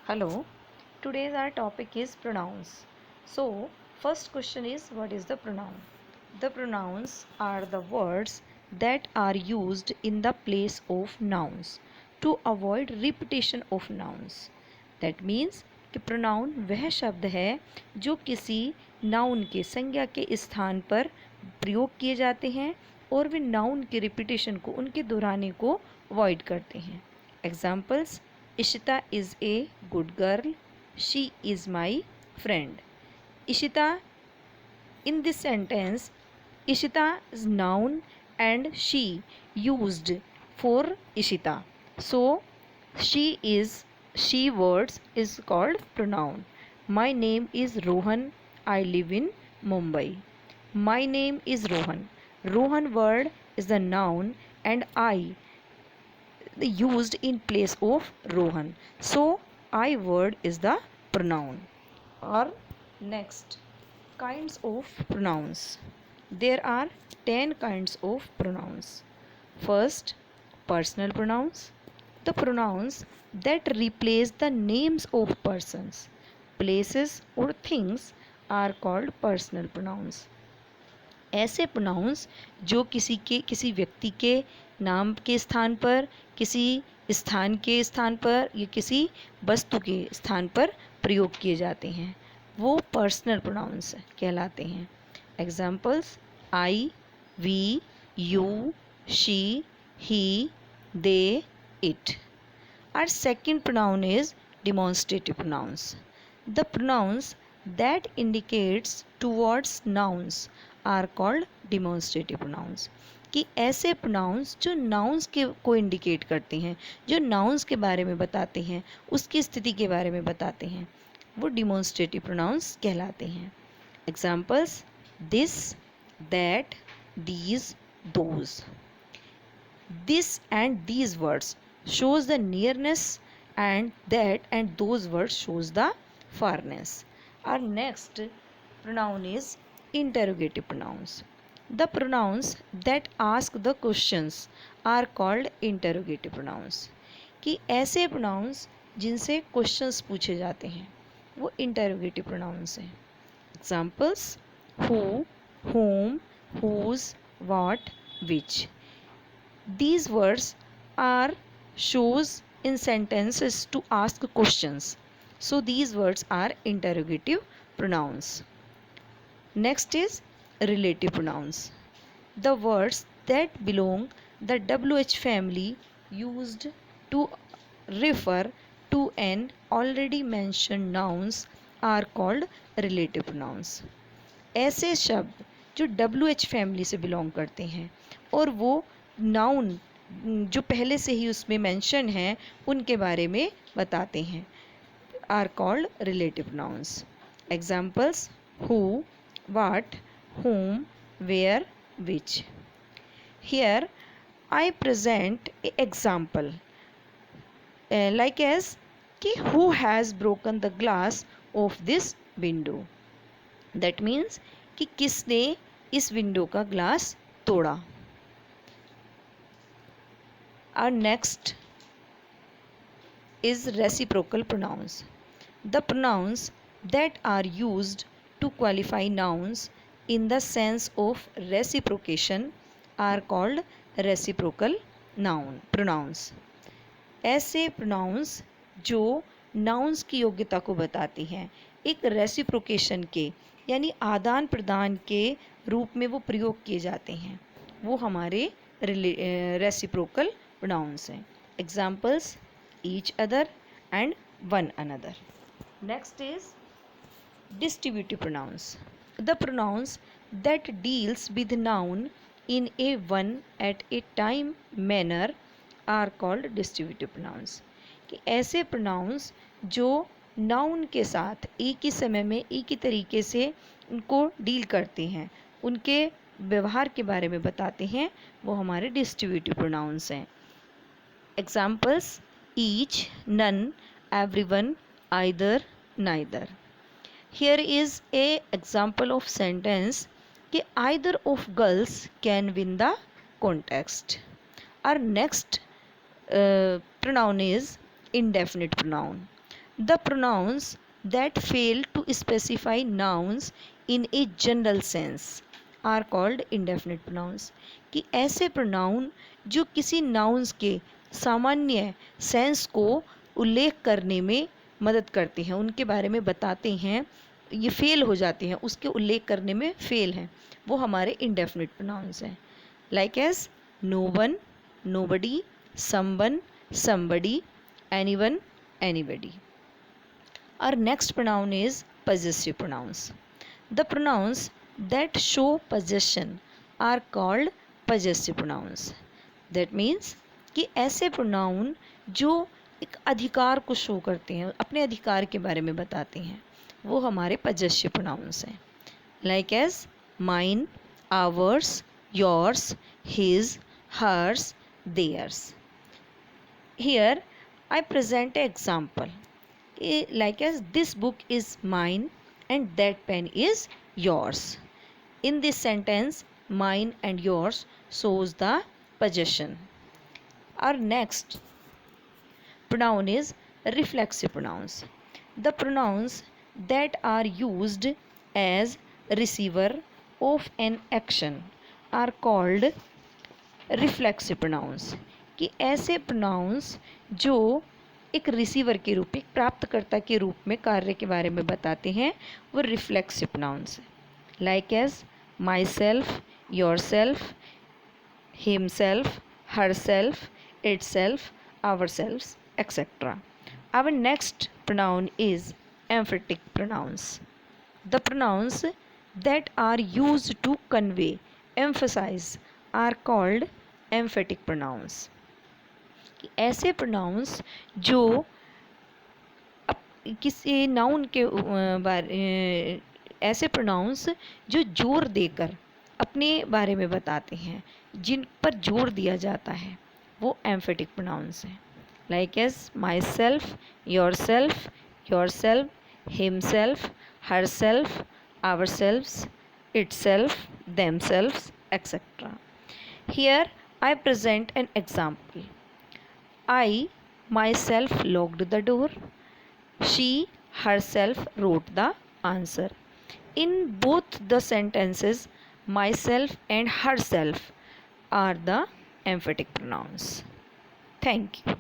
Hello, today's our topic is pronouns. So, first question is what is the pronoun? The pronouns are the words that are used in the place of nouns to avoid repetition of nouns. That means कि pronoun वह शब्द है जो किसी noun के संज्ञा के स्थान पर प्रयोग किए जाते हैं और वे नाउन के रिपीटेशन को उनके दोहराने को अवॉइड करते हैं. Examples: Ishita is a good girl. She is my friend. Ishita, in this sentence, Ishita is noun and she used for Ishita. So, she words is called pronoun. My name is Rohan. I live in Mumbai. My name is Rohan. Rohan word is the noun and I used in place of Rohan. So I word is the pronoun. Or next, kinds of pronouns. There are 10 kinds of pronouns. First, personal pronouns. The pronouns that replace the names of persons, places or things are called personal pronouns. ऐसे pronounce जो किसी व्यक्ति के नाम के स्थान पर, किसी स्थान के स्थान पर या किसी वस्तु के स्थान पर प्रयोग किए जाते हैं, वो पर्सनल प्रोनाउंस कहलाते हैं. Examples: I, we, you, she, he, they, it. Our second pronoun is demonstrative pronouns. The pronouns that indicates towards nouns are called demonstrative pronouns. कि ऐसे pronouns जो nouns के को indicate करते हैं, जो nouns के बारे में बताते हैं, उसकी स्थिति के बारे में बताते हैं, वो demonstrative pronouns कहलाते हैं. Examples: this, that, these, those. This and these words shows the nearness and that and those words shows the farness. Our next pronoun is interrogative pronouns. The pronouns that ask the questions are called interrogative pronouns. कि ऐसे pronouns जिनसे questions पूछे जाते हैं वो interrogative pronouns हैं. Examples: who, whom, whose, what, which. These words are shows in sentences to ask questions. So these words are interrogative pronouns. Next is relative pronouns. The words that belong the WH family used to refer to an already mentioned nouns are called relative pronouns. ऐसे शब्द जो WH family से belong करते हैं और वो noun जो पहले से ही उसमें मेंशन है उनके बारे में बताते हैं, are called relative nouns. Examples: who, what, whom, where, which. Here I present an example like as कि who has broken the glass of this window. That means कि किसने इस विंडो का ग्लास तोड़ा. Our next is reciprocal pronouns. The pronouns that are used to qualify nouns in the sense of reciprocation are called reciprocal pronouns. ऐसे pronouns जो nouns की योग्यता को बताती हैं, एक रेसिप्रोकेशन के यानी आदान प्रदान के रूप में वो प्रयोग किए जाते हैं, वो हमारे रेसिप्रोकल pronouns हैं. Examples: each other and one another. Next is distributive pronouns. The pronouns that deals with noun in a one at a time manner are called distributive pronouns. कि ऐसे pronouns जो नाउन के साथ एक ही समय में एक ही तरीके से उनको डील करते हैं, उनके व्यवहार के बारे में बताते हैं, वो हमारे डिस्ट्रीब्यूटिव प्रोनाउंस हैं. Examples: each, none, everyone, either, neither. Here is a example of sentence कि either of girls can win the contest. Our next pronoun is indefinite pronoun. The pronouns that fail to specify nouns in a general sense are called indefinite pronouns. कि ऐसे pronoun जो किसी nouns के सामान्य sense को उल्लेख करने में मदद करते हैं, उनके बारे में बताते हैं, ये फेल हो जाते हैं, उसके उल्लेख करने में फेल हैं, वो हमारे इंडेफिनिट प्रोनाउंस हैं. Like as no one, nobody, someone, somebody, anyone, anybody. Our next pronoun is possessive pronouns. The pronouns that show possession are called possessive pronouns. That means कि ऐसे pronoun जो एक अधिकार को शो करते हैं, अपने अधिकार के बारे में बताते हैं, वो हमारे possessive pronouns हैं. Like as mine, ours, yours, his, hers, theirs. Here I present an example. Like as this book is mine and that pen is yours. In this sentence, mine and yours shows the possession. Our next pronoun is reflexive pronouns. The pronouns that are used as receiver of an action are called reflexive pronouns. कि ऐसे pronouns जो एक receiver के रूप में, प्राप्तकर्ता के रूप में कार्य के बारे में बताते हैं, वो रिफ्लेक्सिव प्रोनाउंस है. Like as myself, yourself, himself, herself, itself, ourself, etcetera. Our next pronoun is emphatic pronouns. The pronouns that are used to convey emphasize are called emphatic pronouns. कि ऐसे pronounce जो किसी noun के ऐसे pronounce जो जोर देकर अपने बारे में बताते हैं, जिन पर जोर दिया जाता है, वो एम्फेटिक प्रोनाउंस हैं. Like as myself, yourself, yourself, himself, herself, ourself, itself, themself, etcetera. Here I present an example. I myself locked the door. She herself wrote the answer. In both the sentences, myself and herself are the emphatic pronouns. Thank you.